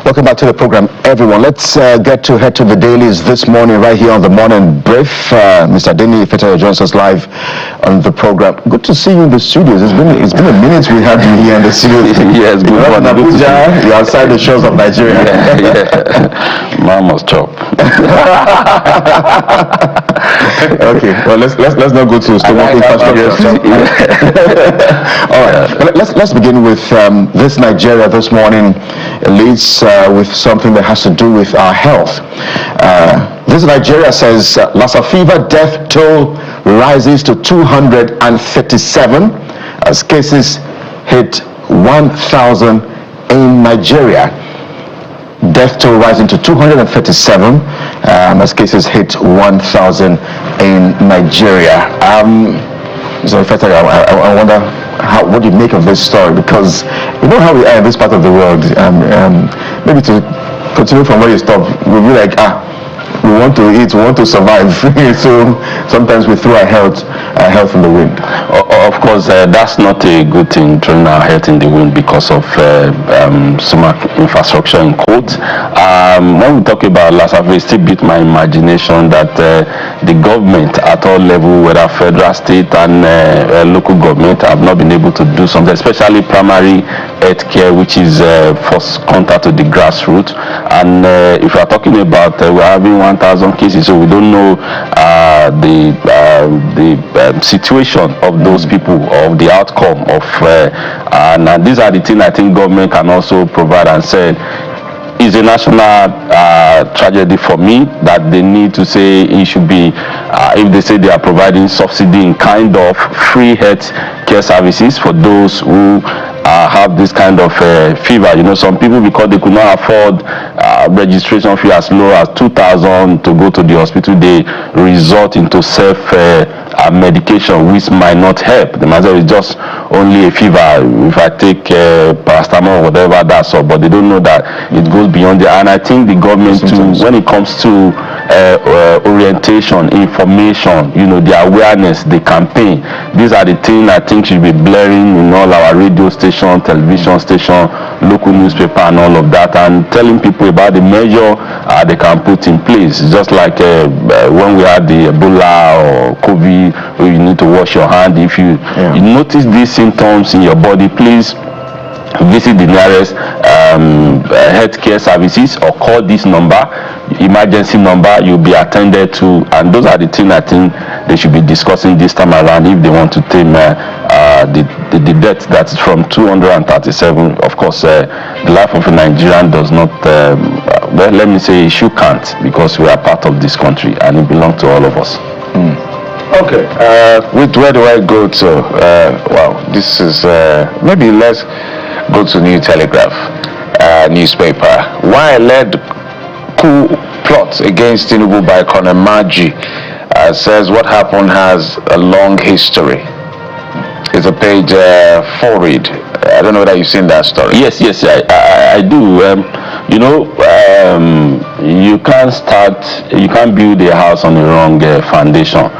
Welcome back to the program, everyone. Let's head to the dailies this morning, right here on the Morning Brief. Mr. Deni Fetayo joins us live on the program. Good to see you in the studios. It's been a minute we had you here in the studios. Yes, good morning. Abuja, you're outside the shores of Nigeria. Yeah. Man must chop. Okay, well let's not go to stomach infrastructure. All right, let's begin with this Nigeria this morning. It leads with something that has to do with our health. This Nigeria says Lassa fever death toll rises to 237 as cases hit 1,000 in Nigeria. Death toll rising to 237 as cases hit 1,000 in Nigeria. So in fact, I wonder what do you make of this story, because you know how we are in this part of the world. Maybe to continue from where you stopped, we'll be like, we want to eat, we want to survive. So sometimes we throw our health in the wind. Of course, that's not a good thing, throwing our health in the wind because of some infrastructure in quotes. When we talk about Lassa, it still beat my imagination that the government at all level, whether federal, state, and local government, have not been able to do something, especially primary health care, which is first contact to the grassroots. And if we are talking about we're having 1,000 cases, so we don't know the situation of those people, of the outcome of and these are the things I think government can also provide and say is a national tragedy for me, that they need to say it should be if they say they are providing subsidy in kind of free health care services for those who have this kind of fever. You know, some people, because they could not afford registration fee as low as 2,000 to go to the hospital, they resort into self medication, which might not help. The matter is just only a fever. If I take paracetamol or whatever, that's all. But they don't know that it goes beyond there. And I think the government too, when it comes to orientation, information, you know, the awareness, the campaign, these are the things I think should be blaring in all our radio station, television station, local newspaper, and all of that, and telling people about the measure they can put in place. Just like when we had the Ebola or COVID, where you need to wash your hand. If you notice these symptoms in your body, please visit the nearest healthcare services or call this number, emergency number. You'll be attended to, and those are the things I think they should be discussing this time around if they want to tame the death that's from 237. Of course, the life of a Nigerian does not well, let me say she can't, because we are part of this country and it belongs to all of us. Okay, where do I go to? Well, this is maybe let's go to New Telegraph newspaper. Why led coup plot against Tinubu by Colonel Maji says what happened has a long history. It's a page 4 read. I don't know whether you've seen that story. Yes, I do. You know, you can't build a house on the wrong foundation.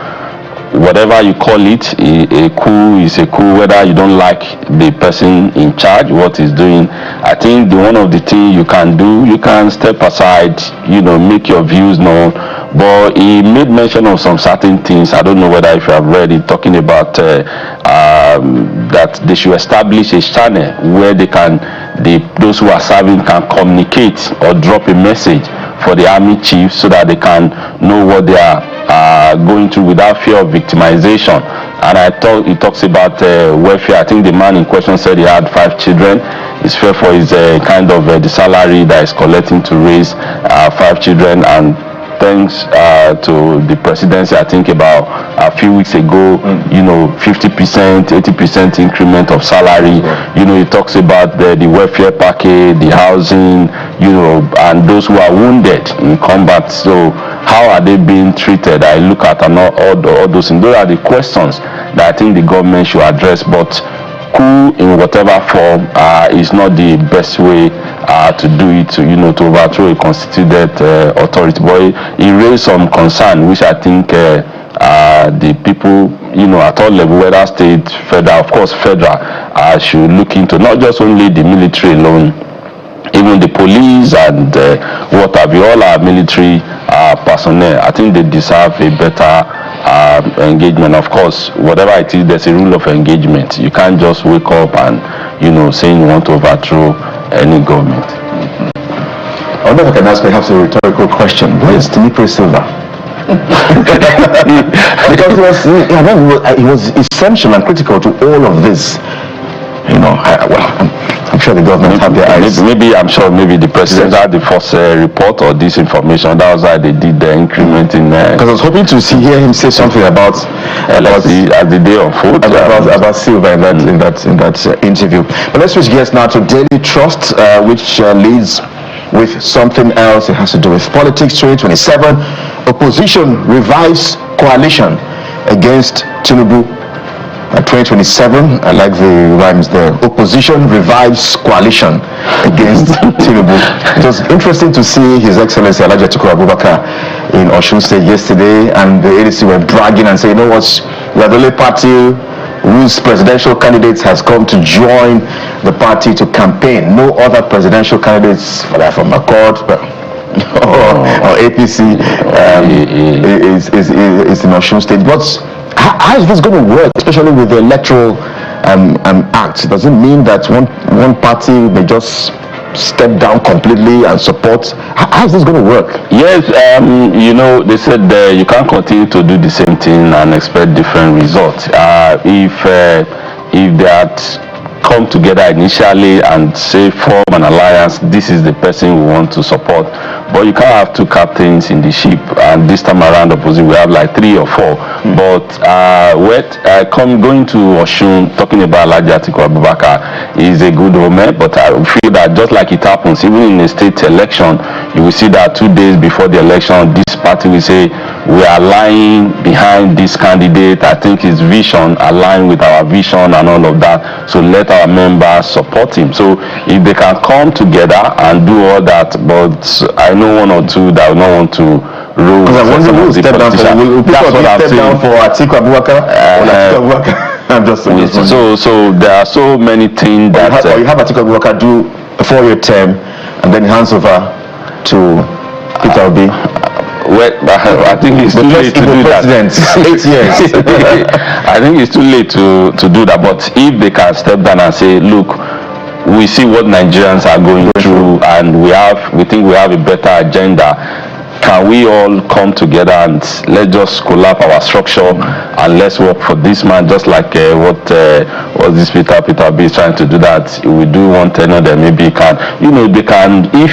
Whatever you call it, a coup is a coup, whether you don't like the person in charge, what he's doing. I think one of the things you can do, you can step aside, you know, make your views known. But he made mention of some certain things. I don't know whether if you have read it, talking about that they should establish a channel where they can, those who are serving can communicate or drop a message for the army chiefs so that they can know what they are going through without fear of victimization. And I thought he talks about welfare. I think the man in question said he had 5 children. It's fair for his kind of the salary that is collecting to raise 5 children. And thanks to the presidency, I think about a few weeks ago, you know, 50%, 80% increment of salary. You know, it talks about the welfare package, the housing, you know, and those who are wounded in combat. So how are they being treated? I look at all those things. Those are the questions that I think the government should address. But coup in whatever form is not the best way to do it, you know, to overthrow a constituted authority. But it raised some concern, which I think the people, you know, at all level, whether state, federal, of course federal, should look into, not just only the military alone, even the police and what have you, all our military personnel, I think they deserve a better engagement. Of course, whatever it is, there's a rule of engagement. You can't just wake up and, saying you want to overthrow any government. I wonder if I can ask perhaps a rhetorical question. Where is Tinubu Silva? Because he was essential and critical to all of this. I'm sure the government have their eyes. Maybe the president had the first report or this information. That was why they did the increment in. Because I was hoping to hear him say something about NLC as the day unfolds. About Silva in that interview. But let's switch gears now to Daily Trust, which leads with something else. It has to do with politics. 2027, opposition revives coalition against Tinubu. 2027, I like the rhymes there. Opposition revives coalition against Tinubu. It was interesting to see His Excellency Alhaji Atiku Abubakar in Osun State yesterday, and the ADC were bragging and saying, we are the only party whose presidential candidate has come to join the party to campaign. No other presidential candidates, whether from Accord or APC, is in Osun State. But how is this going to work, especially with the electoral act? Does it mean that one party may just step down completely and support? How is this going to work? Yes, they said you can't continue to do the same thing and expect different results. If they had come together initially and say form an alliance, this is the person we want to support, but you can't have two captains in the ship, and this time around opposite we have like 3 or 4. But going to Osun, talking about Alhaji Atiku Abubakar is a good omen, but I feel that just like it happens even in a state election, you will see that 2 days before the election this party will say we are lying behind this candidate. I think his vision align with our vision and all of that, so let our members support him. So if they can come together and do all that, but I know 1 or 2 that will not want to rule. Because I wonder who will step down for Atiku Abubakar or Atiku Abubakar. I'm just saying. So there are so many things that you have Atiku Abubakar do a 4-year term and then hands over to Peter Obi. Well, I think it's too late to do that. 8 years. I think it's too late to do that. But if they can step down and say, look, we see what Nigerians are going through, and we think we have a better agenda. Can we all come together and let's just collapse our structure and let's work for this man, just like what this Peter B is trying to do, that we do one tenor, then maybe they can, if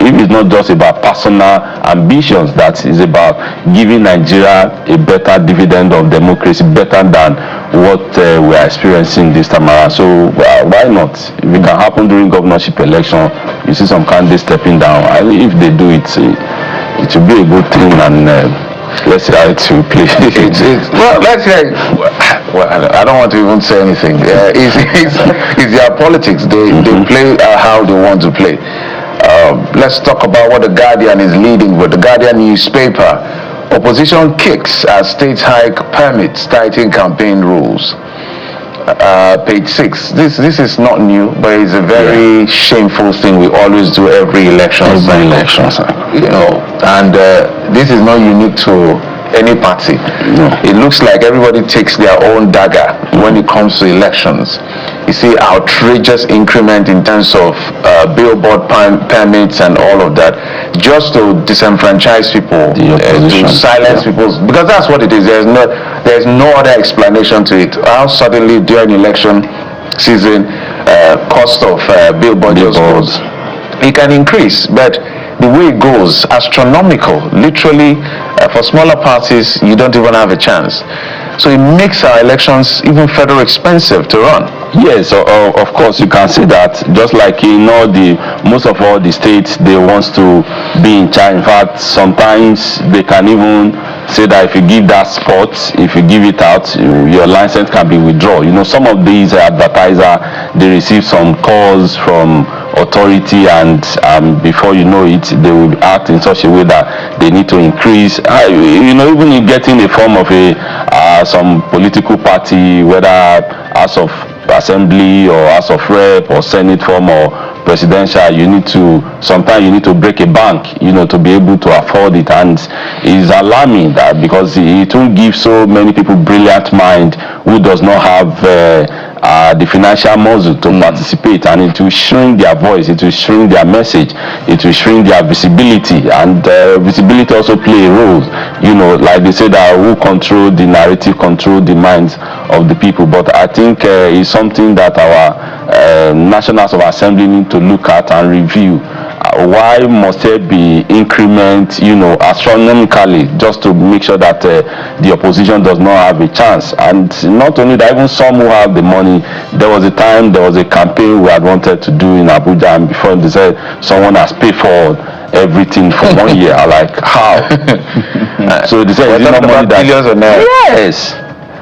it's not just about personal ambitions, that is about giving Nigeria a better dividend of democracy, better than what we are experiencing this time around. So why not? If it can happen during governorship election, you see some candidates stepping down. If they do it, it will be a good thing, and let's see how it will play. Let's say, I don't want to even say anything. It's their politics. They play how they want to play. Let's talk about what the Guardian is leading with. The Guardian newspaper: opposition kicks as states hike permits, tighten campaign rules. Page 6. This is not new, but it's a very shameful thing we always do every election. And this is not unique to any party. No. It looks like everybody takes their own dagger when it comes to elections. You see outrageous increment in terms of billboard permits and all of that, just to disenfranchise people, to silence people, because that's what it is. There's no other explanation to it. How suddenly during election season cost of billboard goes. It can increase, but the way it goes, astronomical. Literally, for smaller parties, you don't even have a chance. So it makes our elections even further expensive to run. Yes, of course you can see that. Just like in most of all the states, they want to be in charge. In fact, sometimes they can even say that if you give that spot, if you give it out, your license can be withdrawn. Some of these advertisers, they receive some calls from authority, and before you know it, they will act in such a way that they need to increase. Even in getting a form of some political party, whether House of assembly or House of Rep or Senate form or presidential, sometimes you need to break a bank, to be able to afford it. And it's alarming that because it will give so many people brilliant mind who does not have the financial muscle to participate, and it will shrink their voice, it will shrink their message, it will shrink their visibility. And visibility also play a role, like they say that who control the narrative control the minds of the people. But I think it's something that our National House of Assembly need to look at and review. Why must there be increment, astronomically, just to make sure that the opposition does not have a chance? And not only that, even some who have the money. There was a campaign we had wanted to do in Abuja, and before they said someone has paid for everything for 1 year. I'm like, how? So they said, is it not money that billions or not? Yes.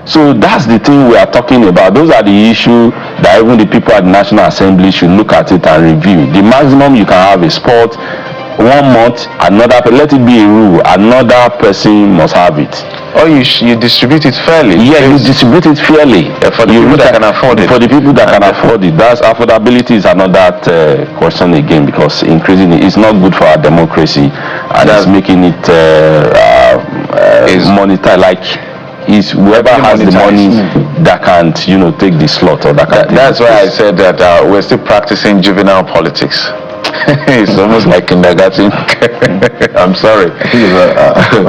So that's the thing we are talking about. Those are the issues that even the people at the National Assembly should look at it and review. The maximum you can have a sport 1 month, let it be a rule, another person must have it. Or you distribute it fairly. Yeah, you distribute it fairly. For the people that can afford it. For the people that can afford it. That's affordability is another question again, because increasing it is not good for our democracy, and that's making it monetized. Like, is whoever has the money that can't, take the slot, or that can. That's why I said that we're still practicing juvenile politics. It's almost like kindergarten. I'm sorry. I think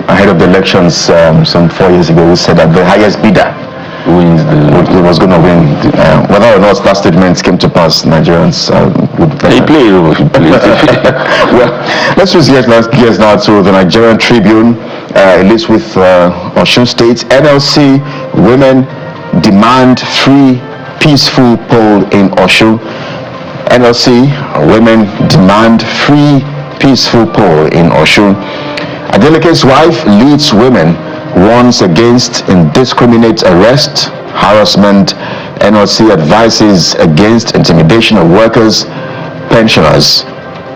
ahead of the elections some 4 years ago, we said that the highest bidder wins was going to win. Whether or not that statement came to pass, Nigerians would. They play a role. Well, let's just get now to the Nigerian Tribune. It lists with Osun State. NLC women demand free, peaceful poll in Osun. NLC women demand free, peaceful poll in Osun. Adeleke's wife leads women, warns against indiscriminate arrest, harassment. NLC advises against intimidation of workers, pensioners.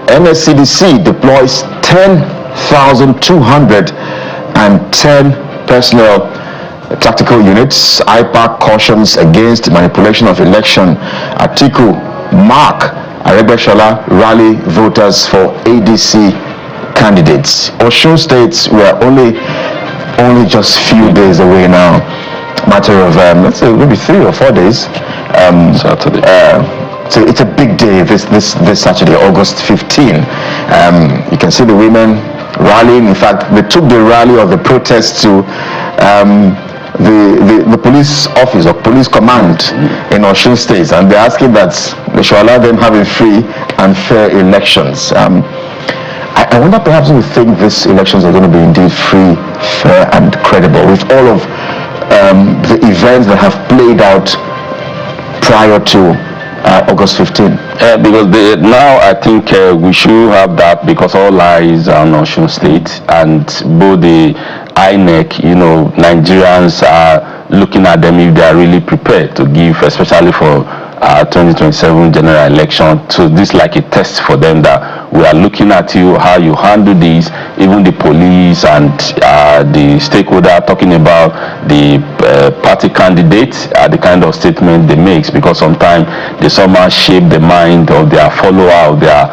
NSCDC deploys 10,210 personnel tactical units. IPAC cautions against manipulation of election. Atiku Mark Aregbesola rally voters for ADC candidates. Osun States, we are only just few days away now. Matter of let's say maybe 3 or 4 days. Saturday. So it's a big day this Saturday, August 15. You can see the women rallying. In fact, they took the rally or the protest to the police office or police command in Osun State, and they're asking that they should allow them having free and fair elections. I wonder, perhaps we think these elections are going to be indeed free, fair and credible, with all of the events that have played out prior to August 15. Because now I think we should have that, because all eyes are on Osun State, and both the INEC, Nigerians are looking at them if they are really prepared to give, especially for 2027 general election. So this is like a test for them, that we are looking at you, how you handle this. Even the police and the stakeholder talking about the party candidates, the kind of statement they make, because sometimes they somehow shape the mind of their follower, of their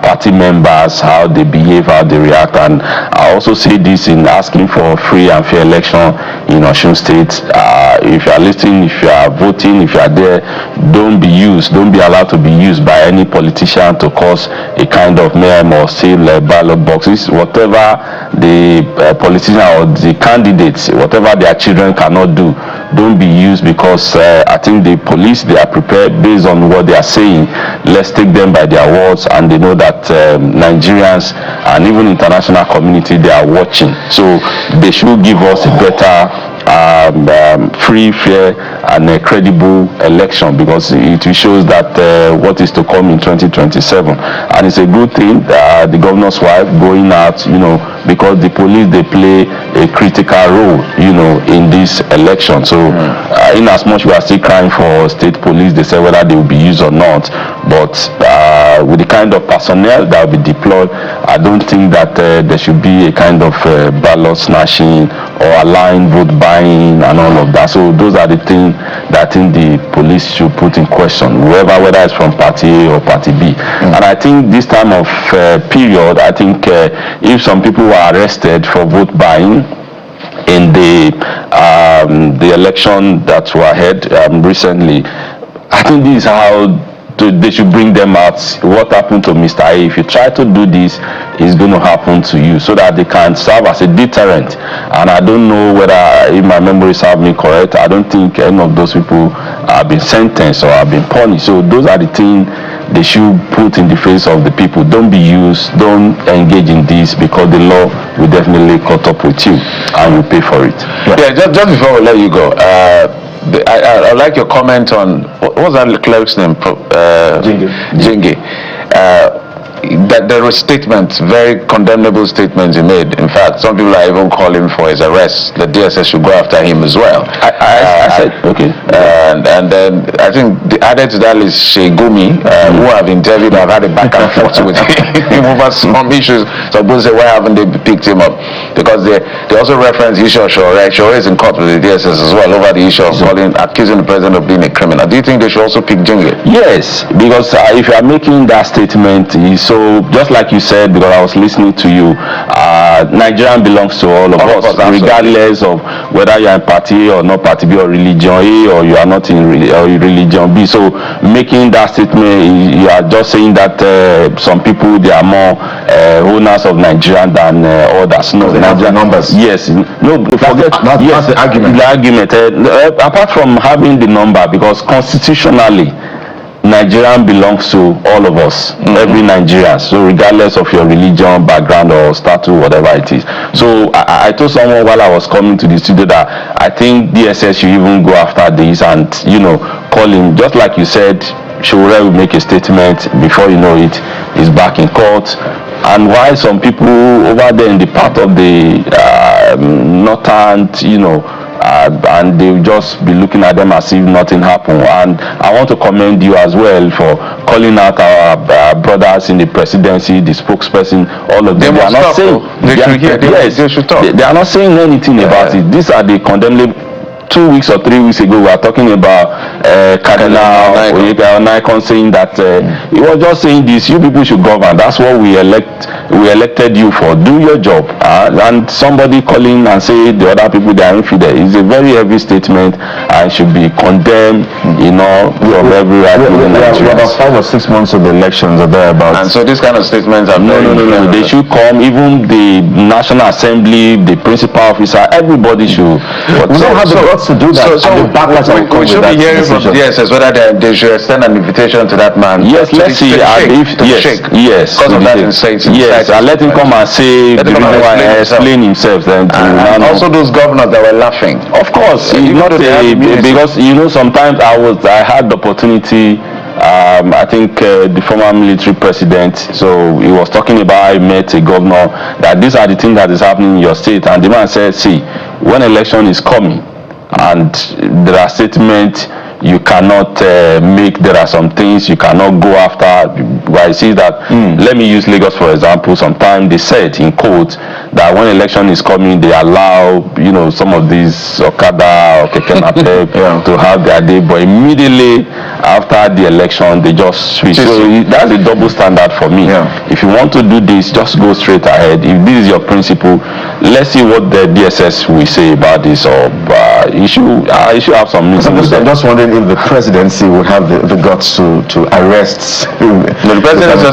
party members, how they behave, how they react. And I also say this in asking for free and fair election in Osun State. If you are listening, if you are voting, if you are there, don't be allowed to be used by any politician to cause a kind of mayhem or steal ballot boxes. Whatever the politician or the candidates, whatever their children cannot do, don't be used, because I think the police, they are prepared based on what they are saying. Let's take them by their words, and they know that Nigerians and even international community, they are watching. So they should give us a better free, fair and credible election, because it shows that what is to come in 2027. And it's a good thing that the governor's wife going out, because the police, they play a critical role, in this election. So in as much we are still crying for state police, they say whether they will be used or not, but with the kind of personnel that will be deployed, I don't think that there should be a kind of ballot snatching or allowing vote buying and all of that. So those are the things that I think the police should put in question, whether it's from party A or party B. And I think this time of period, I think if some people were arrested for vote buying in the election that were held recently, I think this is how they should bring them out. What happened to Mr. A? If you try to do this, it's going to happen to you, so that they can serve as a deterrent. And I don't know whether, if my memory serves me correct, I don't think any of those people have been sentenced or have been punished. So those are the things they should put in the face of the people. Don't be used, don't engage in this, because the law will definitely caught up with you and you pay for it. Just before we let you go, I like your comment on what was that cleric's name? Jingi. That there were statements, very condemnable statements he made. In fact, some people are even calling for his arrest. The DSS should go after him as well. I said okay. And then I think the added to that is Shegumi, who I've interviewed. I've had a back and forth with him over some issues. So people say, why haven't they picked him up? Because they also reference issue of Shore is in court with the DSS as well over the issue of accusing the president of being a criminal. Do you think they should also pick Jingi? Yes, because if you are making that statement, so just like you said, because I was listening to you, Nigeria belongs to all of us, regardless of whether you are in party A or not party B, or religion A, or you are not in religion B. So making that statement, you are just saying that some people, they are more owners of Nigeria than others. No, Nigeria numbers. Yes, no, forget that's the argument. The argument, apart from having the number, because constitutionally, Nigeria belongs to all of us, every Nigerian. So regardless of your religion, background, or status, whatever it is. So I told someone while I was coming to the studio that I think DSS should even go after this and, call him, just like you said. Showore will make a statement, before you know it, he's back in court. And while some people over there in the part of the northern, and they'll just be looking at them as if nothing happened. And I want to commend you as well for calling out our brothers in the presidency, the spokesperson, all of them. They are not saying they should talk. They are not saying anything about it. These are the condemnable. 2 weeks or 3 weeks ago, we were talking about Cardinal Onaikon saying that he was just saying this: you people should govern. That's what we elected you for. Do your job. And somebody calling and say the other people they are infidel is a very heavy statement and should be condemned. From every right. We're about 5 or 6 months of the elections or thereabouts. And so these kind of statements are no. They should come. Even the National Assembly, the principal officer, everybody should. We don't have the guts to do that. So we should be hearing from DSS whether they should extend an invitation to that man. Yes, let's see. Yes. Because of that insight. Yes, and let him come and say the reason why explain himself. Then and also those governors that were laughing. Of course, because sometimes I had the opportunity. I think the former military president, so he was talking about, I met a governor, that these are the things that is happening in your state, and the man said, see, when election is coming and there are statements you cannot make, there are some things you cannot go after. I see that, let me use Lagos for example. Sometimes they said in quotes that when election is coming, they allow some of these Okada or Keke Napep to have their day, but immediately after the election they just switch. So that's a double standard for me. If you want to do this, just go straight ahead. If this is your principle, let's see what the DSS will say about this, or you should have some meeting. I'm just wondering if the presidency would have the guts to arrest. The presidency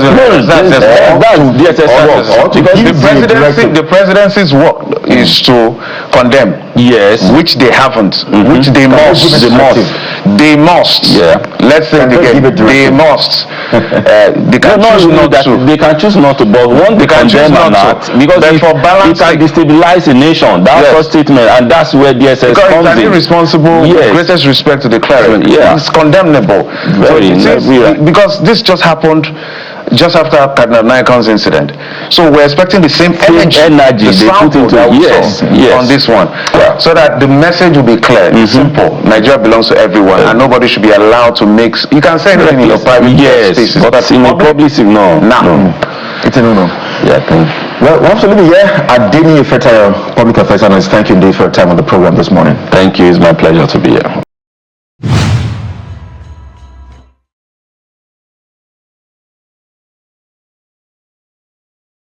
the presidency's work is to condemn. Yes, which they haven't. Which they must. They must. Yeah. Let's say they must. They can choose not to. They can choose not to, but one they condemn or not, because it can destabilize a nation. That's a statement, and that's where DSS comes in. Irresponsible. Greatest respect to the cleric. It's condemnable. Because this just happened just after Cardinal Naikon's incident. So we're expecting the same energy they put into on this one. So that the message will be clear. Simple. Nigeria belongs to everyone, and nobody should be allowed to mix. You can say anything in your private spaces, but in a public, no. It's a no. Yeah, thank you. Well, absolutely, yeah. Adini Feta, public affairs analyst, thank you indeed for your time on the program this morning. Thank you. It's my pleasure to be here.